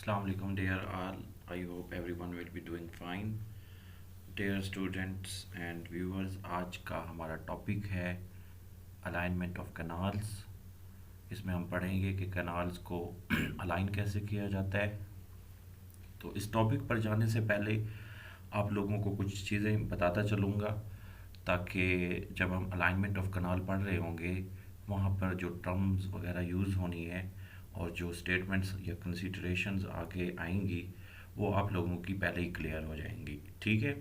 Assalamu alaikum, dear all. I hope everyone will be doing fine. Dear students and viewers, आज का हमारा topic है alignment of canals. इसमें हम पढ़ेंगे कि कैनाल्स को अलाइन कैसे किया जाता है। तो इस टॉपिक पर जाने से पहले आप लोगों को कुछ चीज़ें बताता चलूँगा, ताकि जब हम अलाइनमेंट ऑफ कैनाल पढ़ रहे होंगे वहाँ पर जो टर्म्स वगैरह यूज़ होनी है और जो स्टेटमेंट्स या कंसीडरेशंस आगे आएंगी वो आप लोगों की पहले ही क्लियर हो जाएंगी। ठीक है।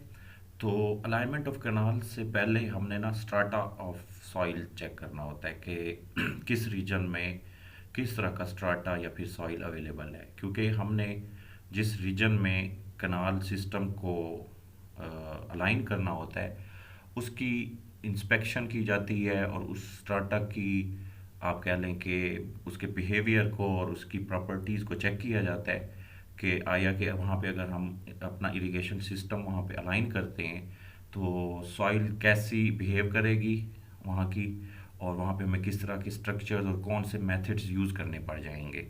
तो अलाइनमेंट ऑफ कैनाल से पहले हमने ना स्ट्राटा ऑफ सॉइल चेक करना होता है कि किस रीजन में किस तरह का स्ट्राटा या फिर सॉइल अवेलेबल है, क्योंकि हमने जिस रीजन में कैनाल सिस्टम को अलाइन करना होता है उसकी इंस्पेक्शन की जाती है और उस स्ट्राटा की आप कह लें कि उसके बिहेवियर को और उसकी प्रॉपर्टीज़ को चेक किया जाता है कि आया कि वहाँ पे अगर हम अपना इरिगेशन सिस्टम वहाँ पे अलाइन करते हैं तो सॉइल कैसी बिहेव करेगी वहाँ की, और वहाँ पे हमें किस तरह के स्ट्रक्चर्स और कौन से मेथड्स यूज़ करने पड़ जाएंगे।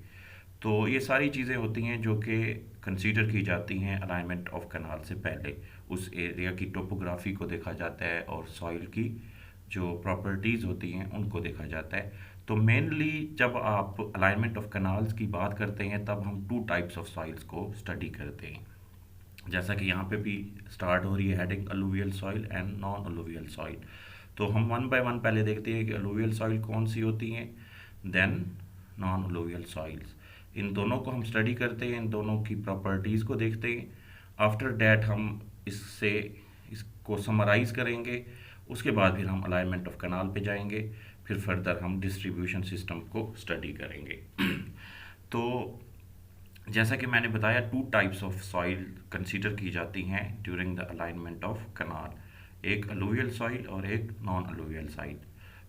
तो ये सारी चीज़ें होती हैं जो कि कंसीडर की जाती हैं अलाइनमेंट ऑफ कैनाल से पहले। उस एरिया की टोपोग्राफी को देखा जाता है और सॉइल की जो प्रॉपर्टीज़ होती हैं उनको देखा जाता है। तो मेनली जब आप अलाइनमेंट ऑफ कैनाल्स की बात करते हैं तब हम टू टाइप्स ऑफ सॉइल्स को स्टडी करते हैं। जैसा कि यहाँ पे भी स्टार्ट हो रही है heading alluvial soil and non alluvial soil. तो हम वन बाय वन पहले देखते हैं कि अलूवियल सॉइल कौन सी होती हैं, देन नॉन अलूवियल सॉइल्स। इन दोनों को हम स्टडी करते हैं, इन दोनों की प्रॉपर्टीज़ को देखते हैं। आफ्टर डैट हम इसको समराइज़ करेंगे। उसके बाद फिर हम अलाइनमेंट ऑफ कैनाल पे जाएंगे, फिर फर्दर हम डिस्ट्रीब्यूशन सिस्टम को स्टडी करेंगे। तो जैसा कि मैंने बताया two types of soil consider की जाती हैं during the alignment of canal, एक अलूवियल सॉइल और एक नॉन अलूवियल सॉइल।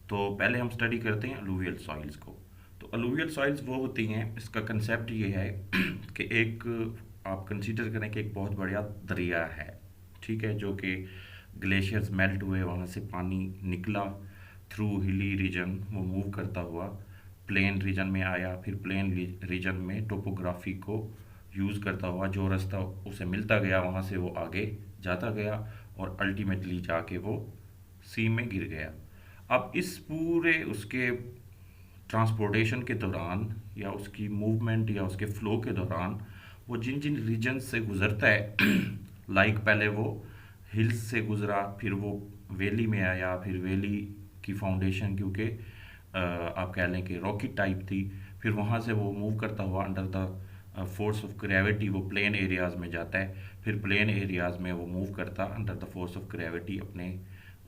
तो पहले हम स्टडी करते हैं अलूवियल सॉइल्स को। तो अलूवियल सॉइल्स वो होती हैं, इसका कंसेप्ट ये है कि एक आप कंसीडर करें कि एक बहुत बड़ा दरिया है, ठीक है, जो कि ग्लेशियर्स मेल्ट हुए, वहाँ से पानी निकला थ्रू हिली रीजन, वो मूव करता हुआ प्लेन रीजन में आया, फिर प्लेन रीजन में टोपोग्राफी को यूज़ करता हुआ जो रास्ता उसे मिलता गया वहाँ से वो आगे जाता गया और अल्टीमेटली जाके वो सी में गिर गया। अब इस पूरे उसके ट्रांसपोर्टेशन के दौरान या उसकी मूवमेंट या उसके फ्लो के दौरान वो जिन जिन रीजन से गुज़रता है लाइक पहले वो हिल्स से गुज़रा, फिर वो वैली में आया, फिर वैली की फाउंडेशन क्योंकि आप कह लें कि रॉकी टाइप थी, फिर वहाँ से वो मूव करता हुआ under the force of gravity वो प्लेन एरियाज़ में जाता है, फिर प्लेन एरियाज़ में वो मूव करता under the force of gravity अपने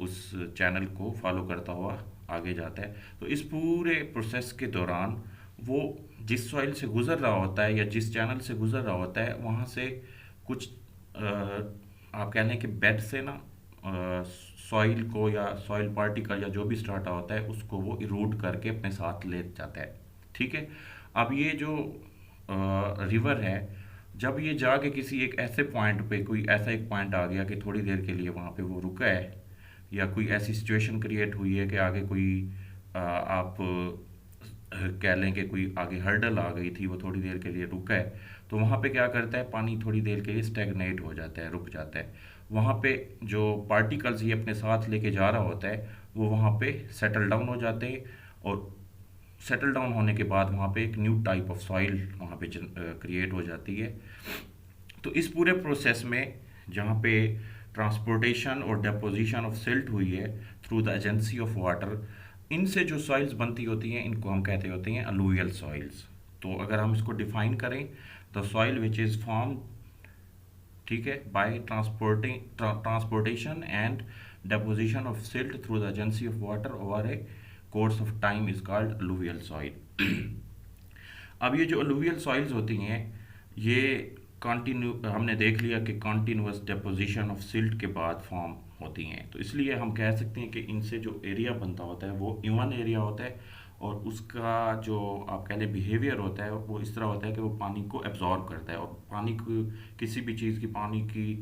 उस चैनल को फॉलो करता हुआ आगे जाता है। तो इस पूरे प्रोसेस के दौरान वो जिस सॉइल से गुज़र रहा होता है या जिस चैनल से गुज़र रहा होता है वहाँ से कुछ आप कह लें कि बेड से ना सॉइल को या सॉइल पार्टिकल या जो भी स्ट्राटा होता है उसको वो इरोड करके अपने साथ ले जाता है। ठीक है। अब ये जो रिवर है, जब ये जाके किसी एक ऐसे पॉइंट पे कोई ऐसा एक पॉइंट आ गया कि थोड़ी देर के लिए वहाँ पे वो रुका है या कोई ऐसी सिचुएशन क्रिएट हुई है कि आगे कोई आप कह लें कि कोई आगे हर्डल आ गई थी, वो थोड़ी देर के लिए रुका है, तो वहाँ पे क्या करता है पानी थोड़ी देर के लिए स्टैग्नेट हो जाता है, रुक जाता है। वहाँ पे जो पार्टिकल्स ये अपने साथ लेके जा रहा होता है वो वहाँ पे सेटल डाउन हो जाते हैं और सेटल डाउन होने के बाद वहाँ पे एक न्यू टाइप ऑफ सॉइल वहाँ पे क्रिएट हो जाती है। तो इस पूरे प्रोसेस में जहाँ पे ट्रांसपोर्टेशन और डेपोजिशन ऑफ सिल्ट हुई है through the agency of water, इनसे जो सॉइल्स बनती होती हैं इनको हम कहते होते हैं अलूवियल सॉइल्स। तो अगर हम इसको डिफाइन करें, the soil which is form, ठीक है, by transportation and deposition of silt through the agency of water over a course of time is called alluvial soil. अब ये जो अलूवियल सॉइल्स होती हैं ये कॉन्टिन्यू हमने देख लिया कि कॉन्टिन्यूस डेपोजिशन ऑफ सिल्ट के बाद फॉर्म होती हैं, तो इसलिए हम कह सकते हैं कि इनसे जो एरिया बनता होता है वो इवन एरिया होता है और उसका जो आप कह लें बिहेवियर होता है वो इस तरह होता है कि वो पानी को एब्जॉर्ब करता है और पानी को किसी भी चीज़ की पानी की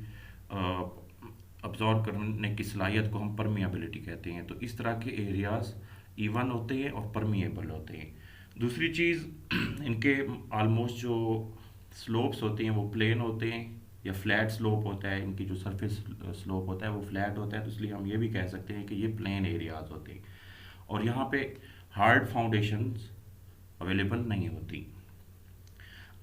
अब्जॉर्ब करने की सलाहियत को हम परमिएबिलिटी कहते हैं। तो इस तरह के एरियाज़ इवन होते हैं और परमिएबल होते हैं। दूसरी चीज़ इनके ऑलमोस्ट जो स्लोप्स होते हैं वो प्लेन होते हैं या फ्लैट स्लोप होता है, इनकी जो सरफेस स्लोप होता है वो फ्लैट होता है, तो इसलिए हम ये भी कह सकते हैं कि ये प्लेन एरियाज होते हैं और यहाँ पे हार्ड फाउंडेशंस अवेलेबल नहीं होती।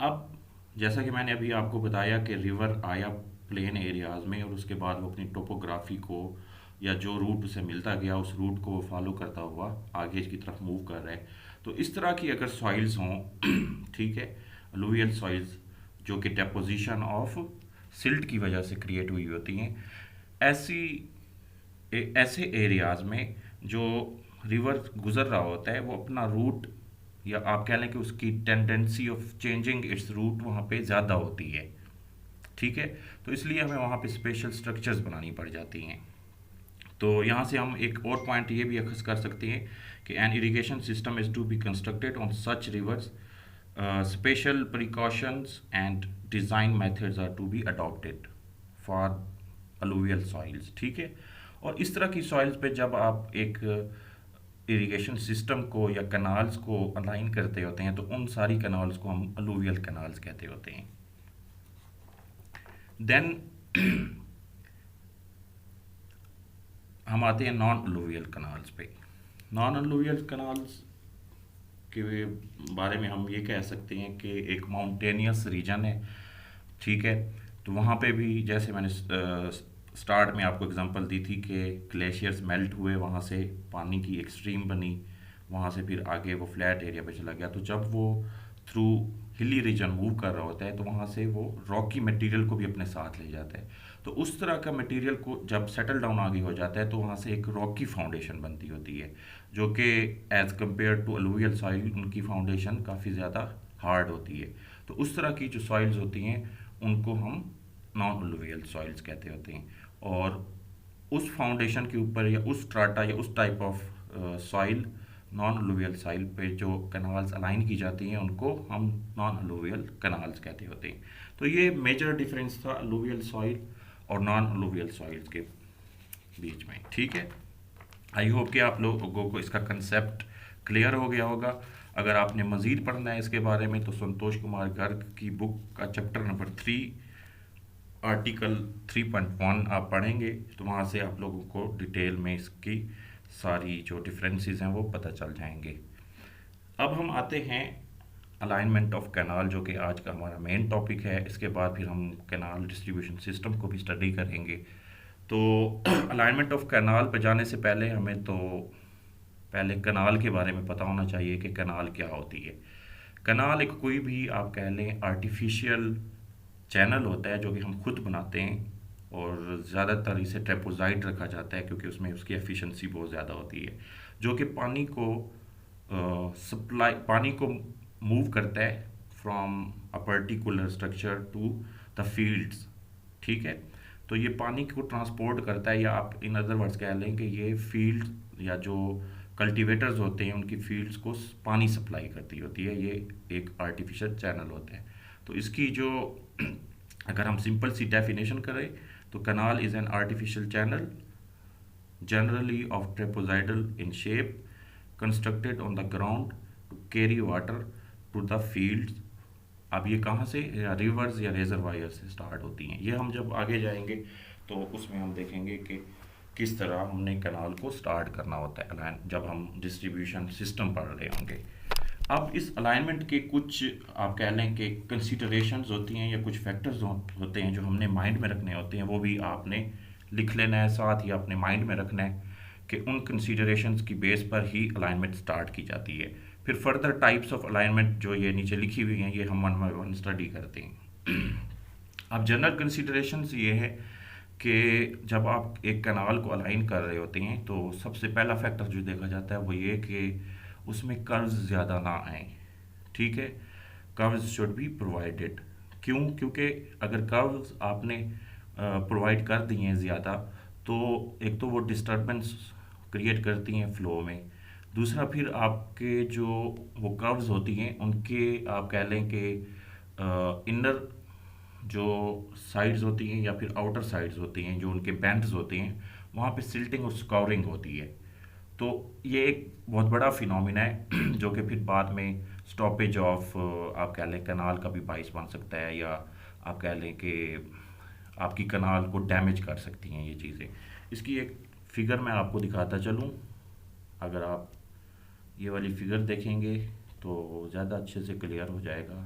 अब जैसा कि मैंने अभी आपको बताया कि रिवर आया प्लेन एरियाज में और उसके बाद वो अपनी टोपोग्राफी को या जो रूट उसे मिलता गया उस रूट को फॉलो करता हुआ आगे की तरफ मूव कर रहा है। तो इस तरह की अगर सॉइल्स हों ठीक है, अलूवियल सॉइल्स जो कि डेपोजिशन ऑफ सिल्ट की वजह से क्रिएट हुई होती हैं, ऐसी ऐसे एरियाज में जो रिवर गुजर रहा होता है वो अपना रूट या आप कह लें कि उसकी tendency of changing its route वहाँ पे ज़्यादा होती है। ठीक है, तो इसलिए हमें वहाँ पे स्पेशल स्ट्रक्चर्स बनानी पड़ जाती हैं। तो यहाँ से हम एक और पॉइंट ये भी अखज़ कर सकते हैं कि an irrigation system is to be constructed on such rivers, special precautions and design methods are to be adopted for alluvial soils. ठीक है, और इस तरह की सॉइल्स पे जब आप एक इरिगेशन सिस्टम को या कनाल्स को अलाइन करते होते हैं तो उन सारी कनाल्स को हम अलूवियल कनाल्स कहते होते हैं। देन हम आते हैं नॉन अलूवियल कनाल्स पे। नॉन अलूवियल कनाल्स के बारे में हम ये कह सकते हैं कि एक माउंटेनियस रीजन है। ठीक है, तो वहाँ पे भी जैसे मैंने स्टार्ट में आपको एग्जांपल दी थी कि ग्लेशियर्स मेल्ट हुए, वहाँ से पानी की एक स्ट्रीम बनी, वहाँ से फिर आगे वो फ्लैट एरिया पे चला गया। तो जब वो थ्रू हिली रीजन मूव कर रहा होता है तो वहाँ से वो रॉकी मटेरियल को भी अपने साथ ले जाता है। तो उस तरह का मटेरियल को जब सेटल डाउन आगे हो जाता है तो वहाँ से एक रॉकी फाउंडेशन बनती होती है जो कि as compare to alluvial soil उनकी फाउंडेशन काफ़ी ज़्यादा हार्ड होती है। तो उस तरह की जो सॉइल्स होती हैं उनको हम नॉन अलूवियल सॉइल्स कहते होते हैं। और उस फाउंडेशन के ऊपर या उस स्ट्राटा या उस type of soil non alluvial soil पे जो कनाल्स अलाइन की जाती हैं उनको हम नॉन अलूवियल कनाल्स कहते होते हैं। तो ये मेजर डिफरेंस था अलूवियल सॉइल और नॉन अलूवियल सॉइल्स के बीच में। ठीक है, आई होप कि आप लोगों को इसका कंसेप्ट क्लियर हो गया होगा। अगर आपने मज़ीद पढ़ना है इसके बारे में तो संतोष कुमार गर्ग की बुक का चैप्टर नंबर 3 आर्टिकल 3.1 आप पढ़ेंगे तो वहाँ से आप लोगों को डिटेल में इसकी सारी जो डिफरेंसेस हैं वो पता चल जाएंगे। अब हम आते हैं अलाइनमेंट ऑफ कैनाल जो कि आज का हमारा मेन टॉपिक है। इसके बाद फिर हम कैनाल डिस्ट्रीब्यूशन सिस्टम को भी स्टडी करेंगे। तो अलाइनमेंट ऑफ कैनाल पर जाने से पहले हमें तो पहले कैनाल के बारे में पता होना चाहिए कि कैनाल क्या होती है। कैनाल एक कोई भी आप कह लें आर्टिफिशियल चैनल होता है जो कि हम खुद बनाते हैं और ज़्यादातर इसे ट्रेपोजाइट रखा जाता है क्योंकि उसमें उसकी एफिशिएंसी बहुत ज़्यादा होती है, जो कि पानी को मूव करता है from a particular structure to the fields. ठीक है, तो ये पानी को ट्रांसपोर्ट करता है, या आप इन अदर वर्ड्स कह लें कि ये फील्ड या जो कल्टीवेटर्स होते हैं उनकी फील्ड्स को पानी सप्लाई करती होती है। ये एक आर्टिफिशियल चैनल होता है। तो इसकी जो अगर हम सिंपल सी डेफिनेशन करें तो canal is an artificial channel generally of trapezoidal in shape constructed on the ground to carry water to the fields। अब ये कहाँ से, या रिवर्स या रेजरवायर से स्टार्ट होती हैं। ये हम जब आगे जाएंगे तो उसमें हम देखेंगे कि किस तरह हमने कैनाल को स्टार्ट करना होता है अलाइन जब हम डिस्ट्रीब्यूशन सिस्टम पढ़ रहे होंगे। अब इस अलाइनमेंट के कुछ आप कह लें कि कंसीडरेशंस होती हैं या कुछ फैक्टर्स होते हैं जो हमने माइंड में रखने होते हैं, वो भी आपने लिख लेना है, साथ ही अपने माइंड में रखना है कि उन कंसीडरेशंस की बेस पर ही अलाइनमेंट स्टार्ट की जाती है। फिर फर्दर टाइप्स ऑफ अलाइनमेंट जो ये नीचे लिखी हुई हैं ये हम वन बाय वन स्टडी करते हैं। अब जनरल कंसीडरेशंस ये है कि जब आप एक कैनाल को अलाइन कर रहे होते हैं तो सबसे पहला फैक्टर जो देखा जाता है वो ये कि उसमें कर्व्स ज़्यादा ना आए। ठीक है, कर्व्स शुड बी प्रोवाइडेड। क्यों? क्योंकि अगर कर्व्स आपने प्रोवाइड कर दिए हैं ज़्यादा तो एक तो वो डिस्टर्बेंस क्रिएट करती हैं फ्लो में, दूसरा फिर आपके जो वो कर्व्स होती हैं उनके आप कह लें कि इनर जो साइड्स होती हैं या फिर आउटर साइड्स होती हैं जो उनके बैंड्स होते हैं वहाँ पे सिल्टिंग और स्कॉरिंग होती है। तो ये एक बहुत बड़ा फिनोमिना है जो कि फिर बाद में स्टॉपेज ऑफ, आप कह लें कनाल का भी बाइस बन सकता है, या आप कह लें कि आपकी कनाल को डैमेज कर सकती हैं ये चीज़ें। इसकी एक फिगर मैं आपको दिखाता चलूँ। अगर आप ये वाली फिगर देखेंगे तो ज़्यादा अच्छे से क्लियर हो जाएगा।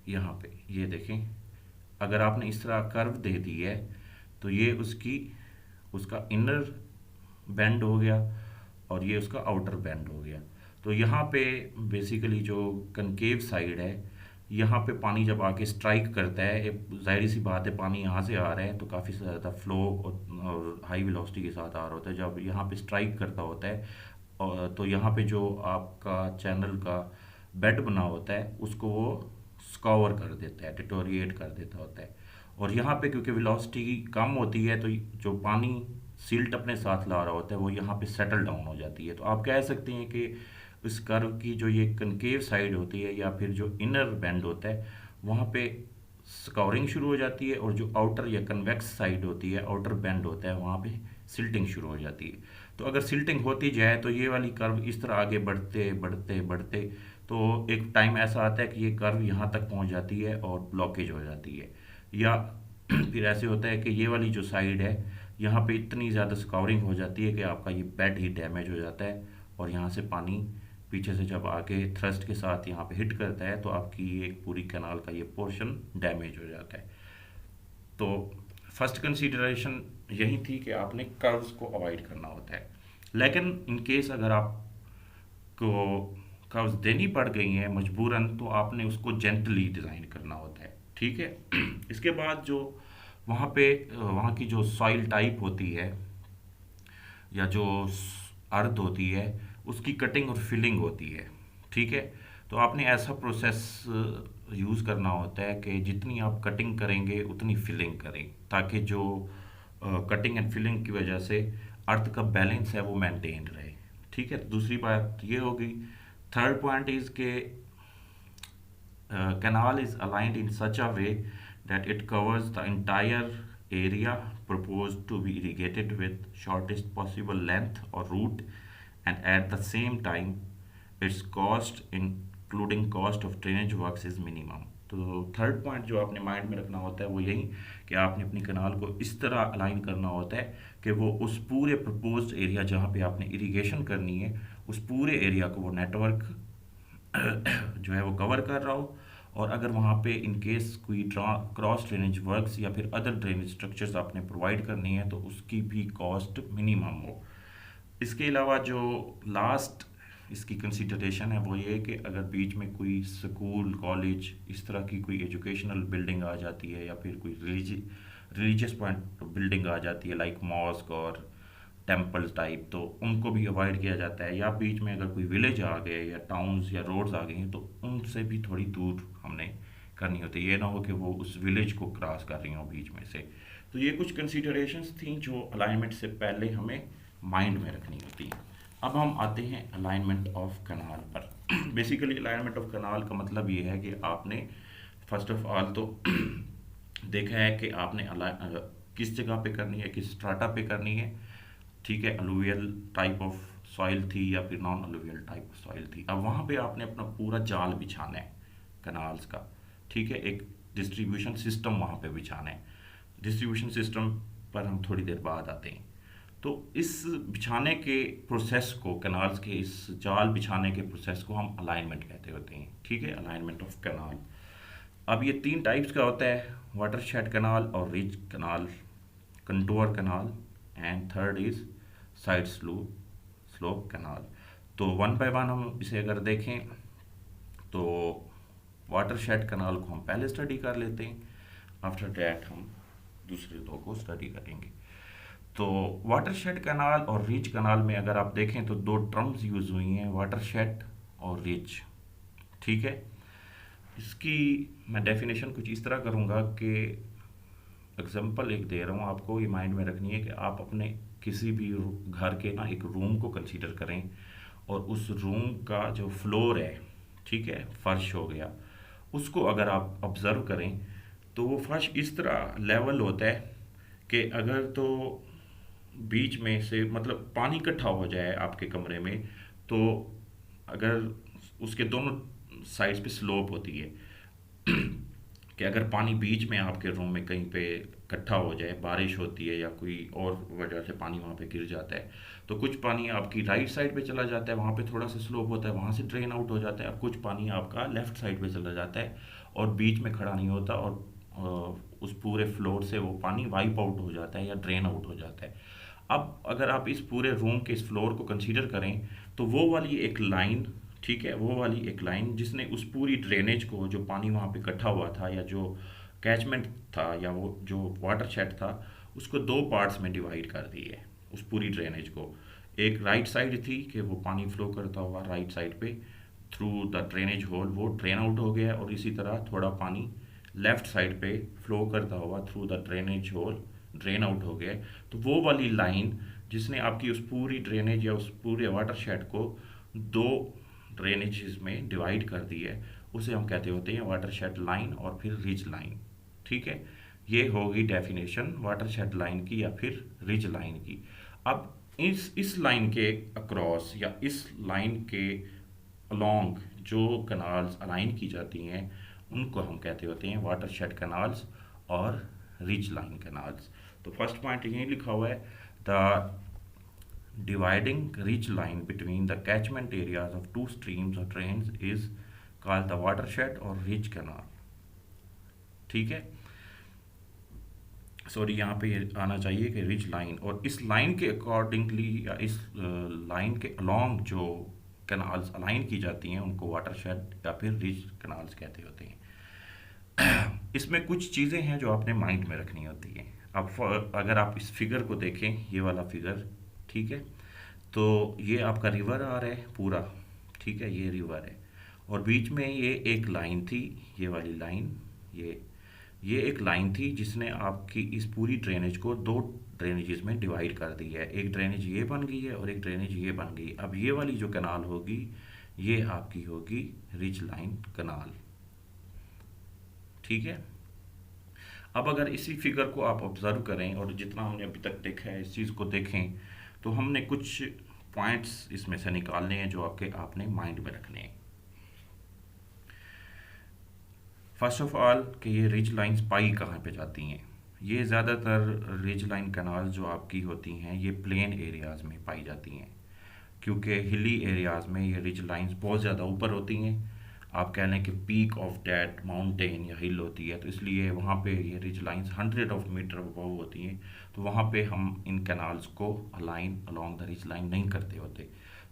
यहाँ पे ये देखें, अगर आपने इस तरह कर्व दे दी है तो ये उसका इनर बेंड हो गया और ये उसका आउटर बेंड हो गया। तो यहाँ पे बेसिकली जो कनकेव साइड है, यहाँ पे पानी जब आके स्ट्राइक करता है, जाहिर सी बात है पानी यहाँ से आ रहा है तो काफ़ी ज़्यादा फ्लो और हाई वेलोसिटी के साथ आ रहा होता है। जब यहाँ पे स्ट्राइक करता होता है और तो यहाँ पे जो आपका चैनल का बेड बना होता है उसको वो स्कॉवर कर देता है, डिटोरिएट कर देता होता है। और यहाँ पे क्योंकि वेलोसिटी कम होती है तो जो पानी सिल्ट अपने साथ ला रहा होता है वो यहाँ पे सेटल डाउन हो जाती है। तो आप कह सकते हैं कि इस कर्व की जो ये कनकेव साइड होती है या फिर जो इनर बेंड होता है वहाँ पे स्कॉरिंग शुरू हो जाती है, और जो आउटर या कन्वेक्स साइड होती है, आउटर बेंड होता है, वहाँ पे सिल्टिंग शुरू हो जाती है। तो अगर सिल्टिंग होती जाए तो ये वाली कर्व इस तरह आगे बढ़ते बढ़ते बढ़ते तो एक टाइम ऐसा आता है कि ये कर्व यहाँ तक पहुँच जाती है और ब्लॉकेज हो जाती है। या फिर ऐसे होता है कि ये वाली जो साइड है यहाँ पे इतनी ज़्यादा स्कॉरिंग हो जाती है कि आपका ये बेड ही डैमेज हो जाता है, और यहाँ से पानी पीछे से जब आके थ्रस्ट के साथ यहाँ पे हिट करता है तो आपकी ये पूरी कैनाल का ये पोर्शन डैमेज हो जाता है। तो फर्स्ट कंसीडरेशन यही थी कि आपने कर्व्स को अवॉइड करना होता है। लेकिन इन केस अगर आपको कर्व्स देनी पड़ गई हैं मजबूरन तो आपने उसको जेंटली डिज़ाइन करना होता है, ठीक है। इसके बाद जो वहाँ पे वहाँ की जो सॉइल टाइप होती है या जो अर्थ होती है उसकी कटिंग और फिलिंग होती है, ठीक है। तो आपने ऐसा प्रोसेस यूज़ करना होता है कि जितनी आप कटिंग करेंगे उतनी फिलिंग करें, ताकि जो कटिंग एंड फिलिंग की वजह से अर्थ का बैलेंस है वो मेंटेन रहे, ठीक है। तो दूसरी बात ये होगी। थर्ड पॉइंट इज़ के canal is aligned in such a way that it covers the entire area proposed to be irrigated with shortest possible length or route, and at the same time its cost including cost of drainage works is minimum। तो third point जो आपने mind में रखना होता है वो यही कि आपने अपनी कनाल को इस तरह अलाइन करना होता है कि वो उस पूरे प्रपोज्ड एरिया जहाँ पे आपने इरिगेशन करनी है उस पूरे एरिया को वो नेटवर्क जो है वो कवर कर रहा हो। और अगर वहाँ पे इन केस कोई क्रॉस ड्रेनेज वर्क्स या फिर अदर ड्रेनेज स्ट्रक्चर्स आपने प्रोवाइड करनी है तो उसकी भी कॉस्ट मिनिमम हो। इसके अलावा जो लास्ट इसकी कंसिडरेशन है वो ये कि अगर बीच में कोई स्कूल कॉलेज इस तरह की कोई एजुकेशनल बिल्डिंग आ जाती है या फिर कोई रिलीजियस पॉइंट बिल्डिंग आ जाती है लाइक मॉस्क और टेम्पल टाइप, तो उनको भी अवॉइड किया जाता है। या बीच में अगर कोई विलेज आ गए या टाउन्स या रोड्स आ गए हैं तो उनसे भी थोड़ी दूर हमने करनी होती है, ये ना हो कि वो उस विलेज को क्रॉस कर रही हो बीच में से। तो ये कुछ कंसीडरेशंस थी जो अलाइनमेंट से पहले हमें माइंड में रखनी होती है। अब हम आते हैं अलाइनमेंट ऑफ कनाल पर। बेसिकली अलाइनमेंट ऑफ कनाल का मतलब ये है कि आपने फर्स्ट ऑफ ऑल तो देखा है कि आपने किस जगह पे करनी है, किस स्ट्राटा पे करनी है, ठीक है। अलुवियल टाइप ऑफ सॉइल थी या फिर non alluvial type of soil थी। अब वहाँ पे आपने अपना पूरा जाल बिछाना है कनाल्स का, ठीक है। एक डिस्ट्रीब्यूशन सिस्टम वहाँ पे बिछाना है। डिस्ट्रीब्यूशन सिस्टम पर हम थोड़ी देर बाद आते हैं। तो इस बिछाने के प्रोसेस को, कनाल्स के इस जाल बिछाने के प्रोसेस को हम अलाइनमेंट कहते होते हैं, ठीक है। Alignment of canal. अब ये तीन टाइप्स का होता है, वाटरशेड कनाल और ridge canal, contour canal, and third is side slope canal. तो वन बाय वन हम इसे अगर देखें तो वाटरशेड कनाल को हम पहले स्टडी कर लेते हैं, आफ्टर दैट हम दूसरे दो को स्टडी करेंगे। तो वाटरशेड कनाल और रिज कनाल में अगर आप देखें तो दो टर्म्स यूज़ हुई हैं, वाटरशेड और रिज, ठीक है। इसकी मैं डेफिनेशन कुछ इस तरह करूँगा कि एग्जांपल एक दे रहा हूँ आपको, ये माइंड में रखनी है कि आप अपने किसी भी घर के ना एक रूम को कंसीडर करें और उस रूम का जो फ्लोर है, ठीक है, फर्श हो गया, उसको अगर आप ऑब्ज़र्व करें तो वो फर्श इस तरह लेवल होता है कि अगर तो बीच में से मतलब पानी इकट्ठा हो जाए आपके कमरे में, तो अगर उसके दोनों साइड्स पे स्लोप होती है कि अगर पानी बीच में आपके रूम में कहीं पे इकट्ठा हो जाए, बारिश होती है या कोई और वजह से पानी वहाँ पे गिर जाता है, तो कुछ पानी आपकी राइट साइड पे चला जाता है, वहाँ पे थोड़ा सा स्लोप होता है, वहाँ से ड्रेन आउट हो जाता है, और कुछ पानी आपका लेफ्ट साइड पे चला जाता है और बीच में खड़ा नहीं होता, और उस पूरे फ्लोर से वो पानी वाइप आउट हो जाता है या ड्रेन आउट हो जाता है। अब अगर आप इस पूरे रूम के इस फ्लोर को कंसीडर करें, तो वो वाली एक लाइन, ठीक है, वो वाली एक लाइन जिसने उस पूरी ड्रेनेज को, जो पानी वहाँ पे इकट्ठा हुआ था या जो कैचमेंट था या वो जो वाटर शेड था, उसको दो पार्ट्स में डिवाइड कर दी है उस पूरी ड्रेनेज को। एक राइट साइड थी कि वो पानी फ्लो करता हुआ राइट साइड पे थ्रू द ड्रेनेज होल वो ड्रेन आउट हो गया, और इसी तरह थोड़ा पानी लेफ्ट साइड पे फ्लो करता हुआ through the drainage whole drain out हो गया। तो वो वाली लाइन जिसने आपकी उस पूरी ड्रेनेज या उस पूरे वाटर शेड को दो ड्रेनेजेस में डिवाइड कर दी है, उसे हम कहते होते हैं वाटर शेड लाइन और फिर रिज लाइन। ठीक है, ये होगी डेफिनेशन वाटर शेड लाइन की या फिर रिज लाइन की। अब इस लाइन के अक्रॉस या इस लाइन के अलोंग जो कनाल्स अलाइन की जाती हैं, उनको हम कहते होते हैं वाटर शेड कनाल्स और रिज लाइन कनाल्स। तो फर्स्ट पॉइंट यही लिखा हुआ है, the dividing ridge line between the catchment areas of two streams or drains is called the watershed or ridge canal। ठीक है, सॉरी यहाँ पे ये आना चाहिए कि रिज लाइन, और इस लाइन के अकॉर्डिंगली या इस लाइन के अलोंग जो कैनाल्स अलाइन की जाती हैं उनको वाटरशेड या फिर रिज कैनाल्स कहते होते हैं। इसमें कुछ चीज़ें हैं जो आपने माइंड में रखनी होती हैं। अब अगर आप इस फिगर को देखें, ये वाला फिगर, ठीक है, तो ये आपका रिवर आ रहा है पूरा, ठीक है, ये रिवर है, और बीच में ये एक लाइन थी, ये वाली लाइन, ये एक लाइन थी जिसने आपकी इस पूरी ड्रेनेज को दो ड्रेनेजेस में डिवाइड कर दी है। एक ड्रेनेज ये बन गई है और एक ड्रेनेज ये बन गई। अब ये वाली जो कनाल होगी ये आपकी होगी रिज लाइन कनाल। ठीक है, अब अगर इसी फिगर को आप ऑब्जर्व करें और जितना हमने अभी तक देखा है इस चीज़ को देखें, तो हमने कुछ पॉइंट्स इसमें से निकालने हैं जो आपने माइंड में रखने हैं। फर्स्ट ऑफ ऑल कि ये रिज लाइंस पाई कहाँ पे जाती हैं। ये ज़्यादातर रिज लाइन कनाल जो आपकी होती हैं ये प्लेन एरियाज़ में पाई जाती हैं, क्योंकि हिली एरियाज़ में ये रिज लाइंस बहुत ज़्यादा ऊपर होती हैं। आप कह लें कि पीक ऑफ दैट माउंटेन या हिल होती है, तो इसलिए वहाँ पे ये रिज लाइंस 100 अबव होती हैं। तो वहाँ पे हम इन कैनाल्स को align along the ridge line नहीं करते होते।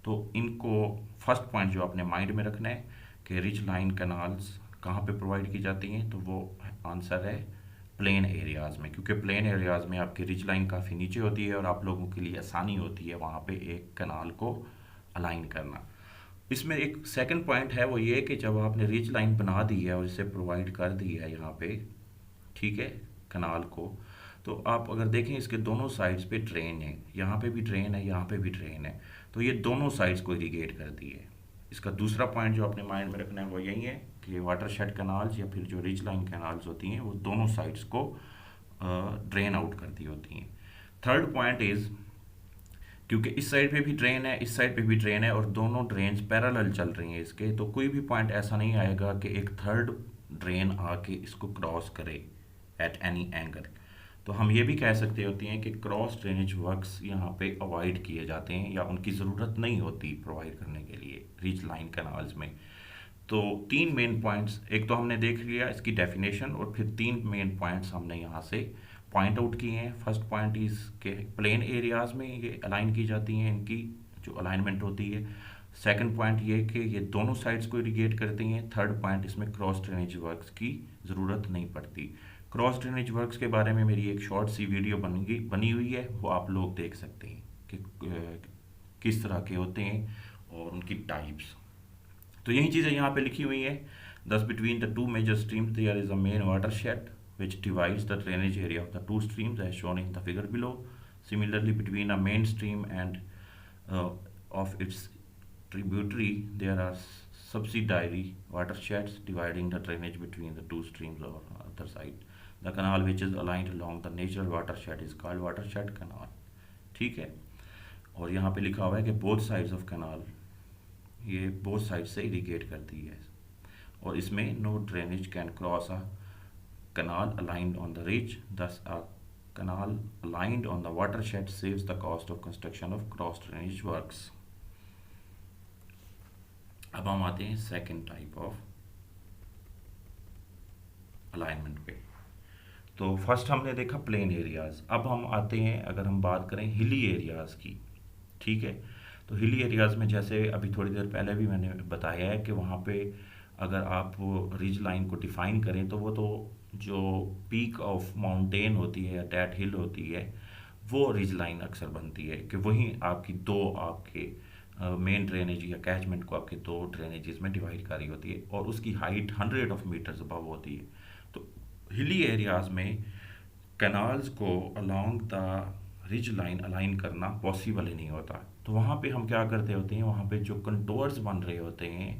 तो इनको फर्स्ट पॉइंट जो आपने माइंड में रखना है कि रिज लाइन कैनाल्स कहाँ पे प्रोवाइड की जाती हैं, तो वो आंसर है प्लेन एरियाज़ में, क्योंकि प्लेन एरियाज़ में आपकी रिज लाइन काफ़ी नीचे होती है और आप लोगों के लिए आसानी होती है वहाँ पे एक कनाल को अलाइन करना। इसमें एक सेकंड पॉइंट है, वो ये कि जब आपने रिज लाइन बना दी है और इसे प्रोवाइड कर दी है यहाँ पे, ठीक है, कनाल को, तो आप अगर देखें इसके दोनों साइड्स पे ड्रेन है, यहाँ पे भी ड्रेन है, यहाँ पे भी ड्रेन है, तो ये दोनों साइड्स को इरिगेट कर दी है। इसका दूसरा पॉइंट जो अपने माइंड में रखना है वो यही है कि वाटर शेड कैनाल्स या फिर जो रिज लाइन कैनाल्स होती हैं वो दोनों साइड्स को ड्रेन आउट करती होती हैं। थर्ड पॉइंट इज़, क्योंकि इस साइड पे भी ड्रेन है, इस साइड पे भी ड्रेन है और दोनों ड्रेन्स पैरेलल चल रही हैं इसके, तो कोई भी पॉइंट ऐसा नहीं आएगा कि एक थर्ड ड्रेन आके इसको क्रॉस करे एट एनी एंगल। तो हम ये भी कह सकते होते हैं कि क्रॉस ड्रेनेज वर्क्स यहाँ पे अवॉइड किए जाते हैं या उनकी ज़रूरत नहीं होती प्रोवाइड करने के लिए रिज लाइन कैनाल्स में। तो तीन मेन पॉइंट्स, एक तो हमने देख लिया इसकी डेफिनेशन, और फिर तीन मेन पॉइंट्स हमने यहाँ से पॉइंट आउट किए हैं। फर्स्ट पॉइंट इज़ के प्लेन एरियाज़ में ये अलाइन की जाती हैं, इनकी जो अलाइनमेंट होती है। सेकंड पॉइंट ये कि ये दोनों साइड्स को इरिगेट करती हैं। थर्ड पॉइंट, इसमें क्रॉस ड्रेनेज वर्क्स की ज़रूरत नहीं पड़ती। क्रॉस ड्रेनेज वर्क्स के बारे में मेरी एक शॉर्ट सी वीडियो बनी हुई है, वो आप लोग देख सकते हैं कि किस तरह के होते हैं और उनकी टाइप्स। तो यही चीज़ें यहाँ पे लिखी हुई हैं। Thus between the two major streams there is a main watershed which divides the drainage area of the two streams as shown in the figure below. Similarly, between a main stream and of its tributary there are subsidiary watersheds dividing the drainage between the two streams or other side. The canal which is aligned along the natural watershed is called watershed canal. ठीक है। और यहाँ पे लिखा हुआ है कि both sides of canal, ये बोथ साइड से इरिगेट करती है। और इसमें no drainage can cross a canal aligned on the ridge, thus a canal aligned on the watershed saves the cost of construction of cross drainage works. अब हम आते हैं सेकेंड टाइप ऑफ अलाइनमेंट पे। तो फर्स्ट हमने देखा plain areas, अब हम आते हैं अगर हम बात करें हिली एरियाज की, ठीक है। तो हिली एरियाज में जैसे अभी थोड़ी देर पहले भी मैंने बताया है कि वहाँ पे अगर आप रिज लाइन को डिफाइन करें तो वो तो जो पीक ऑफ माउंटेन होती है या डेट हिल होती है वो रिज लाइन अक्सर बनती है कि वहीं आपकी दो आपके मेन ड्रेनेज या कैचमेंट को आपके दो ड्रेनेजेस में डिवाइड करी होती है और उसकी हाइट 100 मीटर्स अबव होती है। तो हिली एरियाज में कैनाल्स को along the ridge line align करना पॉसिबल ही नहीं होता। तो वहाँ पे हम क्या करते होते हैं, वहाँ पे जो कंटोर्स बन रहे होते हैं,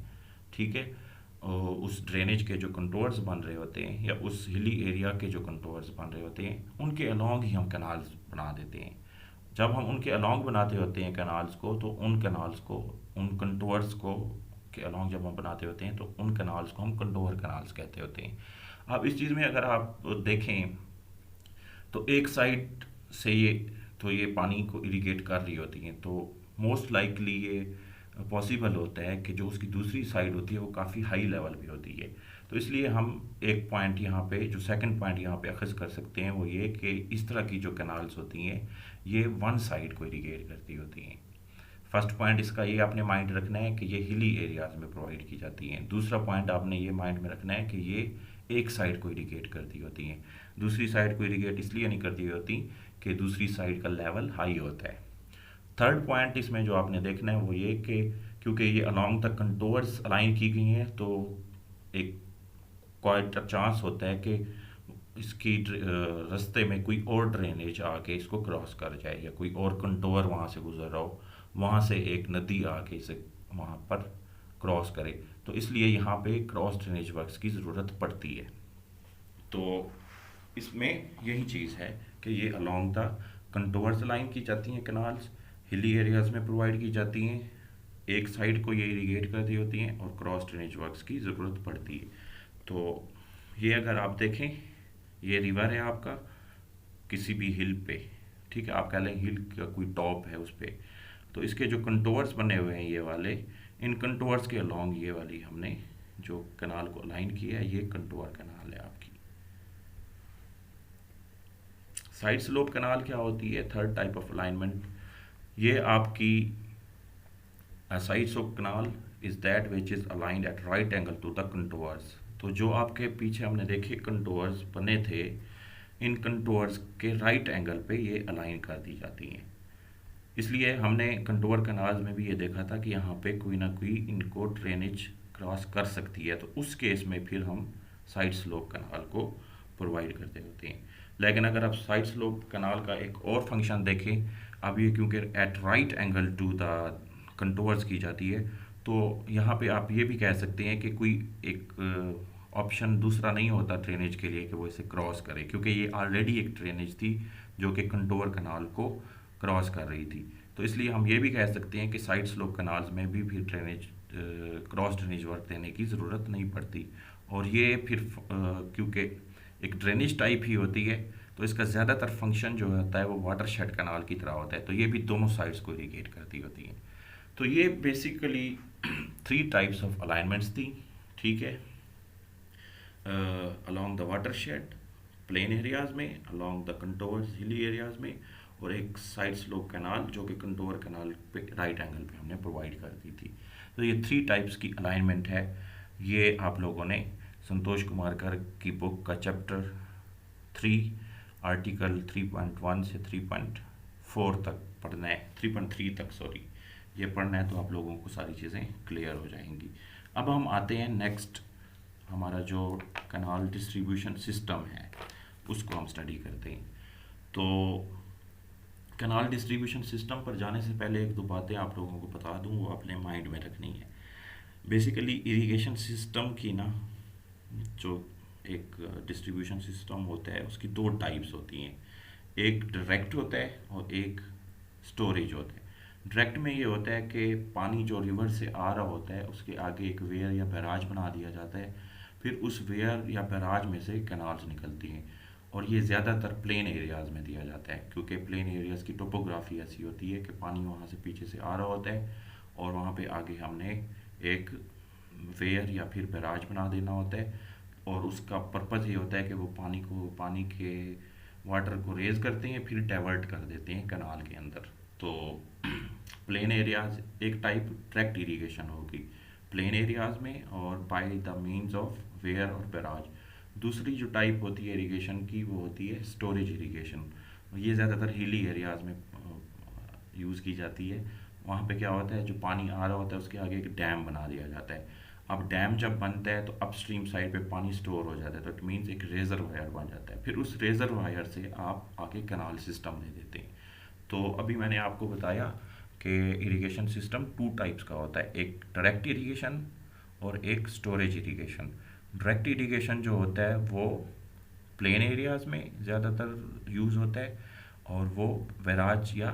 ठीक है, उस ड्रेनेज के जो कंटोर्स बन रहे होते हैं या उस हिली एरिया के जो कंटोर्स बन रहे होते हैं उनके अलोंग ही हम कैनाल्स बना देते हैं। जब हम उनके अलोंग बनाते होते हैं कैनाल्स को, तो उन कैनाल्स को, उन कंटोर्स को के अलोंग जब हम बनाते होते हैं तो उन कैनाल्स को हम कंटोर कैनाल्स कहते होते हैं। अब इस चीज़ में अगर आप देखें तो एक साइड से ये पानी को इरिगेट कर रही होती हैं, तो मोस्ट लाइकली ये पॉसिबल होता है कि जो उसकी दूसरी साइड होती है वो काफ़ी हाई लेवल पे होती है। तो इसलिए हम एक पॉइंट यहाँ पे, जो सेकंड पॉइंट यहाँ पे अखज़ कर सकते हैं वो ये कि इस तरह की जो कैनाल्स होती हैं ये वन साइड को इरिगेट करती होती हैं। फर्स्ट पॉइंट इसका ये आपने माइंड रखना है कि ये हिली एरियाज में प्रोवाइड की जाती हैं। दूसरा पॉइंट आपने ये माइंड में रखना है कि ये एक साइड को इरिगेट करती होती हैं, दूसरी साइड को इरिगेट इसलिए नहीं करती होती कि दूसरी साइड का लेवल हाई होता है। थर्ड पॉइंट इसमें जो आपने देखना है वो ये कि क्योंकि ये अलोंग द कंटोर्स अलाइन की गई हैं तो एक क्वाइट चांस होता है कि इसकी रास्ते में कोई और ड्रेनेज आके इसको क्रॉस कर जाए या कोई और कंटोर वहाँ से गुजर रहा हो, वहाँ से एक नदी आके इसे वहाँ पर क्रॉस करे। तो इसलिए यहाँ पे क्रॉस ड्रेनेज वर्क्स की ज़रूरत पड़ती है। तो इसमें यही चीज़ है कि ये अलोंग द कंटोर्स लाइन की जाती हैं कैनाल्स, हिली एरियाज़ में प्रोवाइड की जाती हैं, एक साइड को ये इरिगेट कर दी होती हैं और क्रॉस ड्रेनेज वर्क्स की ज़रूरत पड़ती है। तो ये अगर आप देखें, ये रिवर है आपका किसी भी हिल पे, ठीक है, आप कह लें हिल का कोई टॉप है उस पर, तो इसके जो कंटोर्स बने हुए हैं ये वाले, इन कंटोर्स के अलोंग ये वाली हमने जो कनाल को अलाइन किया है ये कंटोर कनाल है आपकी। साइड स्लोप कनाल क्या होती है, थर्ड टाइप ऑफ अलाइनमेंट, ये आपकी side slope canal is that which is aligned at right angle to the contours. तो जो आपके पीछे हमने देखे कंटोर्स बने थे, इन कंटोर्स के राइट एंगल पे ये अलाइन कर दी जाती हैं। इसलिए हमने कंटोर कनाल में भी ये देखा था कि यहाँ पे कोई ना कोई इनको ड्रेनेज क्रॉस कर सकती है, तो उस केस में फिर हम साइड स्लोप कनाल को प्रोवाइड करते होते हैं। लेकिन अगर आप साइड स्लोप कनाल का एक और फंक्शन देखें, अब ये क्योंकि at right angle to the contours की जाती है, तो यहाँ पे आप ये भी कह सकते हैं कि कोई एक ऑप्शन दूसरा नहीं होता ड्रेनेज के लिए कि वो इसे क्रॉस करे, क्योंकि ये ऑलरेडी एक ड्रेनेज थी जो कि कंटोर कनाल को क्रॉस कर रही थी। तो इसलिए हम ये भी कह सकते हैं कि साइड स्लोप कनाल्स में भी फिर ड्रेनेज क्रॉस ड्रेनेज वर्क देने की ज़रूरत नहीं पड़ती। और ये फिर क्योंकि एक ड्रेनेज टाइप ही होती है तो इसका ज़्यादातर फंक्शन जो होता है वो वाटर शेड कनाल की तरह होता है, तो ये भी दोनों साइड्स को इरिगेट करती होती है। तो ये बेसिकली 3 टाइप्स ऑफ अलाइनमेंट्स थी, ठीक है, along the water shed plain areas में, along the contours hilly areas में, और एक साइड स्लोप कैनाल जो कि कंटोर कैनाल पे राइट एंगल पे हमने प्रोवाइड कर दी थी। तो ये 3 टाइप्स की अलाइनमेंट है। ये आप लोगों ने संतोष कुमार गर्ग की बुक का चैप्टर 3 आर्टिकल 3.1 से 3.4 तक पढ़ना है, 3.3 तक सॉरी, ये पढ़ना है, तो आप लोगों को सारी चीज़ें क्लियर हो जाएंगी। अब हम आते हैं नेक्स्ट, हमारा जो कैनाल डिस्ट्रीब्यूशन सिस्टम है उसको हम स्टडी करते हैं। तो कैनाल डिस्ट्रीब्यूशन सिस्टम पर जाने से पहले 1-2 बातें आप लोगों को बता दूं, वो अपने माइंड में रखनी है। बेसिकली इरिगेशन सिस्टम की ना, जो एक डिस्ट्रीब्यूशन सिस्टम होता है उसकी 2 टाइप्स होती हैं, एक डायरेक्ट होता है और एक स्टोरेज होता है। डायरेक्ट में ये होता है कि पानी जो रिवर से आ रहा होता है उसके आगे एक वेयर या बैराज बना दिया जाता है, फिर उस वेयर या बैराज में से कैनाल्स निकलती हैं। और ये ज़्यादातर प्लेन एरियाज़ में दिया जाता है, क्योंकि प्लेन एरियाज़ की टोपोग्राफी ऐसी होती है कि पानी वहाँ से पीछे से आ रहा होता है और वहाँ पे आगे हमने एक वेयर या फिर बैराज बना देना होता है। और उसका पर्पज़ ये होता है कि वो पानी के वाटर को रेज करते हैं, फिर डाइवर्ट कर देते हैं कनाल के अंदर। तो प्लेन एरियाज एक टाइप ट्रैक्ट इरिगेशन होगी प्लेन एरियाज में, और by the means of weir और बैराज। दूसरी जो टाइप होती है इरिगेशन की वो होती है स्टोरेज इरिगेशन। ये ज़्यादातर हिली एरियाज में यूज़ की जाती है। वहाँ पे क्या होता है, जो पानी आ रहा होता है उसके आगे एक डैम बना दिया जाता है। अब डैम जब बनता है तो अपस्ट्रीम साइड पे पानी स्टोर हो जाता है, तो इट मीन्स एक रेजरवायर बन जाता है। फिर उस रेजरवायर से आप आगे कैनाल सिस्टम दे देते हैं। तो अभी मैंने आपको बताया कि इरिगेशन सिस्टम टू टाइप्स का होता है, एक डायरेक्ट इरिगेशन और एक स्टोरेज इरिगेशन। डायरेक्ट इरिगेशन जो होता है वो प्लेन एरियाज़ में ज़्यादातर यूज़ होता है, और वो बैराज या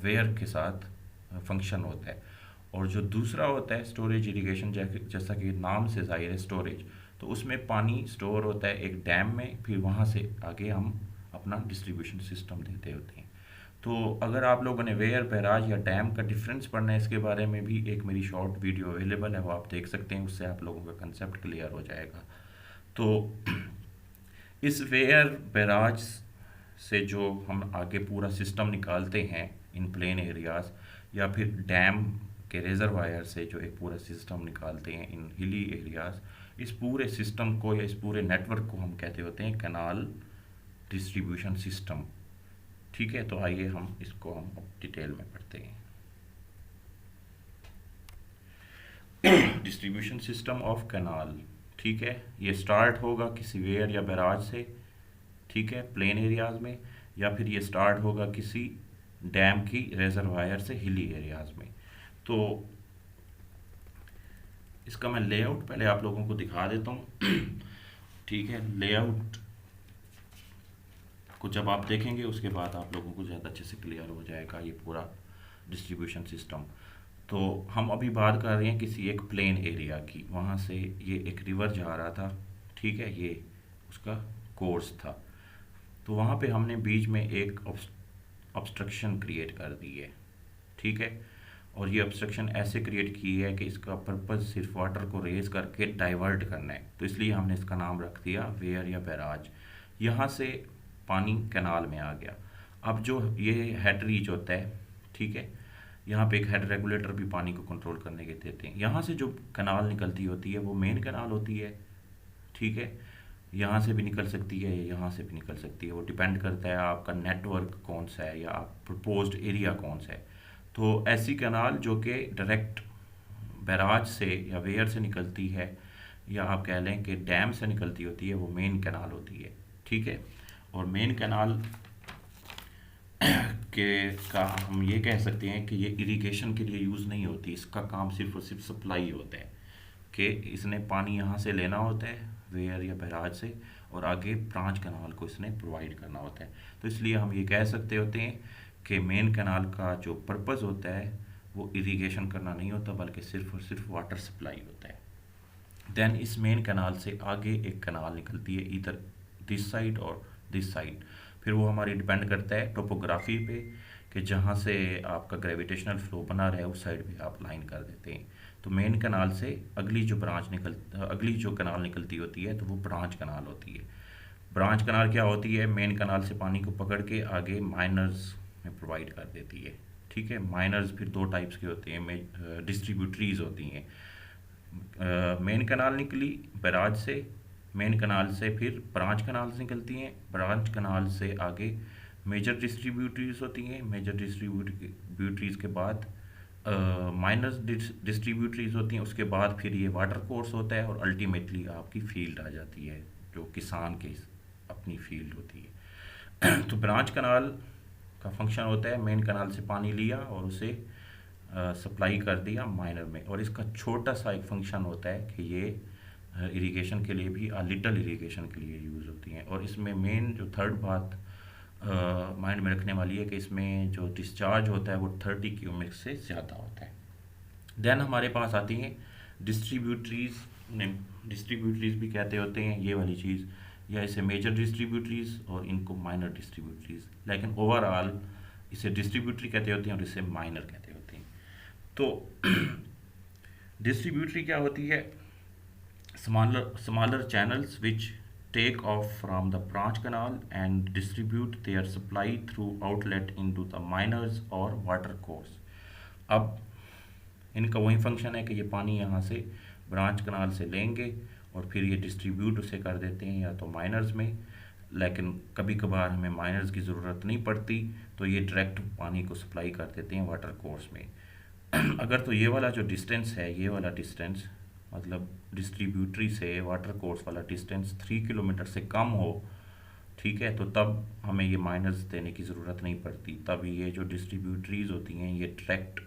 वेयर के साथ फंक्शन होता है। और जो दूसरा होता है स्टोरेज इरिगेशन, जैसा कि नाम से ज़ाहिर है स्टोरेज, तो उसमें पानी स्टोर होता है एक डैम में, फिर वहाँ से आगे हम अपना डिस्ट्रीब्यूशन सिस्टम देते होते हैं। तो अगर आप लोगों ने वेयर, बैराज या डैम का डिफरेंस पढ़ना है, इसके बारे में भी एक मेरी शॉर्ट वीडियो अवेलेबल है, वो आप देख सकते हैं। उससे आप लोगों का कंसेप्ट क्लियर हो जाएगा। तो इस वेयर बैराज से जो हम आगे पूरा सिस्टम निकालते हैं इन प्लेन एरियाज, या फिर डैम के रिजर्वायर से जो एक पूरा सिस्टम निकालते हैं इन हिली एरियाज, इस पूरे सिस्टम को या इस पूरे नेटवर्क को हम कहते होते हैं कैनाल डिस्ट्रीब्यूशन सिस्टम। ठीक है, तो आइए हम इसको हम अब डिटेल में पढ़ते हैं। Distribution system of canal. ठीक है, ये स्टार्ट होगा किसी वेयर या बैराज से, ठीक है, प्लेन एरियाज में, या फिर ये स्टार्ट होगा किसी डैम की रेजरवायर से हिली एरियाज में। तो इसका मैं लेआउट पहले आप लोगों को दिखा देता हूँ। ठीक है, लेआउट को जब आप देखेंगे उसके बाद आप लोगों को ज़्यादा अच्छे से क्लियर हो जाएगा ये पूरा डिस्ट्रीब्यूशन सिस्टम। तो हम अभी बात कर रहे हैं किसी एक प्लेन एरिया की, वहाँ से ये एक रिवर जा रहा था, ठीक है, ये उसका कोर्स था। तो वहाँ पे हमने बीच में एक ऑब्स्ट्रक्शन क्रिएट कर दी है, ठीक है। और ये ऑब्स्ट्रक्शन ऐसे क्रिएट की है कि इसका पर्पज़ सिर्फ वाटर को रेज करके डाइवर्ट करना है, तो इसलिए हमने इसका नाम रख दिया वेयर या बैराज। यहाँ से पानी कैनाल में आ गया। अब जो ये हेड रीच होता है, ठीक है, यहाँ पे एक हेड रेगुलेटर भी पानी को कंट्रोल करने के देते हैं। यहाँ से जो कैनाल निकलती होती है वो मेन कैनाल होती है, ठीक है। यहाँ से भी निकल सकती है, यहाँ से भी निकल सकती है, वो डिपेंड करता है आपका नेटवर्क कौन सा है या आप प्रपोज्ड एरिया कौन सा है। तो ऐसी कैनाल जो कि डायरेक्ट बैराज से या वेयर से निकलती है, या आप कह लें कि डैम से निकलती होती है, वो मेन कैनाल होती है, ठीक है। और मेन कैनाल के का हम ये कह सकते हैं कि ये इरिगेशन के लिए यूज़ नहीं होती, इसका काम सिर्फ और सिर्फ सप्लाई होता है, कि इसने पानी यहाँ से लेना होता है वेयर या बैराज से, और आगे ब्रांच कैनाल को इसने प्रोवाइड करना होता है। तो इसलिए हम ये कह सकते होते हैं कि मेन कैनाल का जो पर्पज़ होता है वो इरिगेशन करना नहीं होता, बल्कि सिर्फ और सिर्फ वाटर सप्लाई होता है। देन इस मेन कैनाल से आगे एक कैनाल निकलती है, इधर दिस साइड और दिस साइड। फिर वो हमारी डिपेंड करता है टोपोग्राफी पे, कि जहाँ से आपका ग्रेविटेशनल फ्लो बना रहा है उस साइड पे आप लाइन कर देते हैं। तो मेन कैनाल से अगली जो कैनाल निकलती होती है तो वो ब्रांच कैनाल होती है। ब्रांच कैनाल क्या होती है, मेन कैनाल से पानी को पकड़ के आगे माइनर्स में प्रोवाइड कर देती है, ठीक है। माइनर्स फिर दो टाइप्स के होते हैं, डिस्ट्रीब्यूटरीज होती हैं। मेन कैनाल निकली बैराज से, मेन कैनाल से फिर ब्रांच कैनाल से निकलती हैं, ब्रांच कैनाल से आगे मेजर डिस्ट्रीब्यूटरीज होती हैं, मेजर डिस्ट्रीब्यूटरीज के बाद माइनर डिस्ट्रीब्यूटरीज होती हैं, उसके बाद फिर ये वाटर कोर्स होता है, और अल्टीमेटली आपकी फील्ड आ जाती है जो किसान के अपनी फील्ड होती है। तो ब्रांच कैनाल का फंक्शन होता है मेन कैनाल से पानी लिया और उसे सप्लाई कर दिया माइनर में, और इसका छोटा सा एक फंक्शन होता है कि ये इरिगेशन के लिए भी लिटल इरिगेशन के लिए यूज़ होती हैं। और इसमें मेन जो थर्ड बात माइंड में रखने वाली है कि इसमें जो डिस्चार्ज होता है वो 30 क्यूबिक से ज़्यादा होता है। देन हमारे पास आती हैं डिस्ट्रीब्यूटरीज, डिस्ट्रीब्यूटरीज भी कहते होते हैं ये वाली चीज़, या इसे मेजर डिस्ट्रीब्यूटरीज और इनको माइनर डिस्ट्रीब्यूटरीज, लेकिन ओवरऑल इसे डिस्ट्रीब्यूटरी कहते होते हैं और इसे माइनर कहते होते हैं। तो डिस्ट्रीब्यूटरी क्या होती है? smaller channels which take off from the branch canal and distribute their supply through outlet into the miners or water course। अब इनका वही फंक्शन है कि ये पानी यहाँ से ब्रांच कनाल से लेंगे और फिर ये डिस्ट्रीब्यूट उसे कर देते हैं या तो माइनर्स में, लेकिन कभी कभार हमें माइनर्स की ज़रूरत नहीं पड़ती तो ये डायरेक्ट पानी को सप्लाई कर देते हैं वाटर कोर्स में। अगर तो ये वाला जो डिस्टेंस है, ये वाला डिस्टेंस मतलब डिस्ट्रीब्यूटरी से वाटर कोर्स वाला डिस्टेंस 3 किलोमीटर से कम हो, ठीक है, तो तब हमें ये माइनर्स देने की ज़रूरत नहीं पड़ती। तब ये जो डिस्ट्रीब्यूटरीज होती हैं ये डायरेक्ट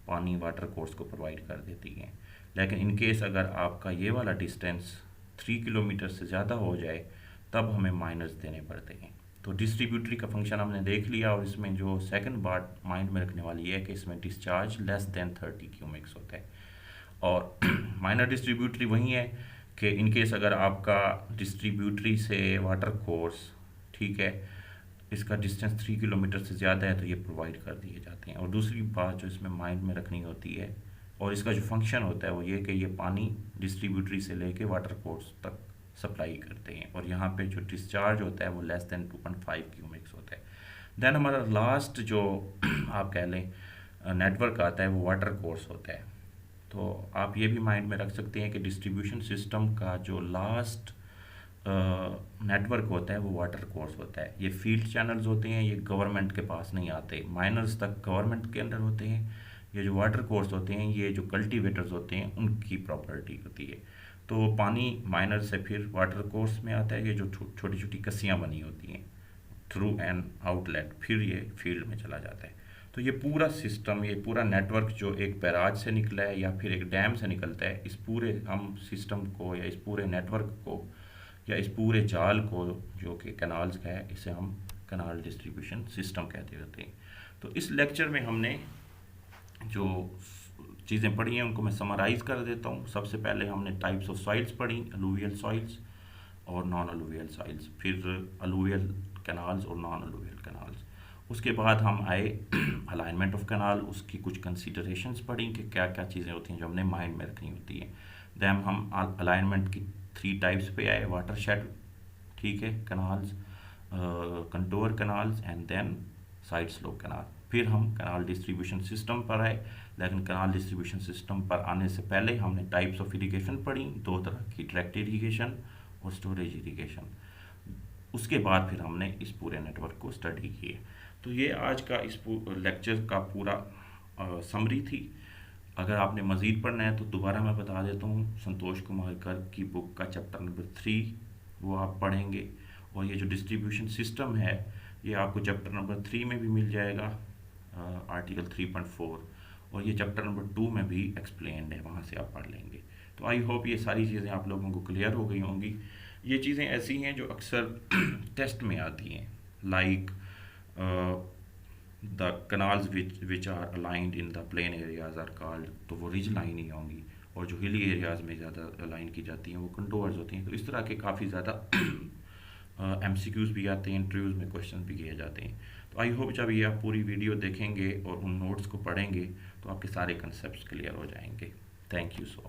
पानी वाटर कोर्स को प्रोवाइड कर देती हैं। लेकिन इन केस अगर आपका ये वाला डिस्टेंस 3 किलोमीटर से ज़्यादा हो जाए तब हमें माइनर्स देने पड़ते हैं। तो डिस्ट्रीब्यूटरी का फंक्शन हमने देख लिया, और इसमें जो सेकंड बात माइंड में रखने वाली है कि इसमें डिस्चार्ज लेस देन 30 क्यूबिक्स होता है। और माइनर डिस्ट्रीब्यूटरी वही है कि इन केस अगर आपका डिस्ट्रीब्यूटरी से वाटर कोर्स, ठीक है, इसका डिस्टेंस 3 किलोमीटर से ज़्यादा है तो ये प्रोवाइड कर दिए जाते हैं। और दूसरी बात जो इसमें माइंड में रखनी होती है और इसका जो फंक्शन होता है वो ये कि ये पानी डिस्ट्रीब्यूटरी से लेके वाटर कोर्स तक सप्लाई करते हैं, और यहाँ पे जो डिस्चार्ज होता है वो लेस देन 2.5 क्यूबिक्स होता है। देन हमारा लास्ट जो आप कह लें नेटवर्क आता है वो वाटर कोर्स होता है। तो आप ये भी माइंड में रख सकते हैं कि डिस्ट्रीब्यूशन सिस्टम का जो लास्ट नेटवर्क होता है वो वाटर कोर्स होता है। ये फील्ड चैनल्स होते हैं, ये गवर्नमेंट के पास नहीं आते, माइनर्स तक गवर्नमेंट के अंडर होते हैं। ये जो वाटर कोर्स होते हैं ये जो कल्टीवेटर्स होते हैं उनकी प्रॉपर्टी होती है। तो पानी माइनर से फिर वाटर कोर्स में आता है, ये जो छोटी छोटी कस्सियाँ बनी होती हैं थ्रू एन आउटलेट, फिर ये फील्ड में चला जाता है। तो ये पूरा सिस्टम, ये पूरा नेटवर्क जो एक बैराज से निकला है या फिर एक डैम से निकलता है, इस पूरे हम सिस्टम को या इस पूरे नेटवर्क को या इस पूरे जाल को जो कि कैनाल्स का है, इसे हम कैनाल डिस्ट्रीब्यूशन सिस्टम कहते होते हैं। तो इस लेक्चर में हमने जो चीज़ें पढ़ी हैं उनको मैं समराइज़ कर देता हूँ। सबसे पहले हमने टाइप्स ऑफ सॉइल्स पढ़ी, अलूवियल सॉइल्स और नॉन अलूवियल सॉइल्स, फिर अलूवियल कैनाल्स और नॉन अलूवियल कैनाल्स। उसके बाद हम आए अलाइनमेंट ऑफ कैनाल, उसकी कुछ कंसीडरेशंस पढ़ी कि क्या क्या चीज़ें होती हैं जो हमने माइंड में रखनी होती हैं। दैन हम अलाइनमेंट की 3 टाइप्स पे आए, वाटर शेड, ठीक है, canals, contour canals and then side slope canal. फिर हम कैनाल डिस्ट्रीब्यूशन सिस्टम पर आए, लेकिन कैनाल डिस्ट्रीब्यूशन सिस्टम पर आने से पहले हमने टाइप्स ऑफ इरिगेशन पढ़ी, 2 तरह की, डायरेक्ट इरिगेशन और स्टोरेज इरिगेशन। उसके बाद फिर हमने इस पूरे नेटवर्क को स्टडी किए। तो ये आज का इस लेक्चर का पूरा समरी थी। अगर आपने मज़ीद पढ़ना है तो दोबारा मैं बता देता हूँ, संतोष कुमार गर्ग की बुक का चैप्टर नंबर 3 वो आप पढ़ेंगे, और ये जो डिस्ट्रीब्यूशन सिस्टम है ये आपको चैप्टर नंबर 3 में भी मिल जाएगा, आर्टिकल 3.4, और ये चैप्टर नंबर 2 में भी एक्सप्लेन्ड है, वहाँ से आप पढ़ लेंगे। तो आई होप ये सारी चीज़ें आप लोगों को क्लियर हो गई होंगी। ये चीज़ें ऐसी हैं जो अक्सर टेस्ट में आती हैं, like the canals which are aligned in the plain areas are called, तो वो रिज लाइन ही होंगी, और जो हिली एरियाज़ में ज़्यादा अलाइन की जाती हैं वो कंटोर्स होती हैं। तो इस तरह के काफ़ी ज़्यादा MCQs भी आते हैं, इंटरव्यूज़ में क्वेश्चन भी किए जाते हैं। तो आई होप जब ये आप पूरी वीडियो देखेंगे और उन नोट्स को पढ़ेंगे तो आपके सारे कंसेप्ट क्लियर हो जाएंगे। Thank you so much.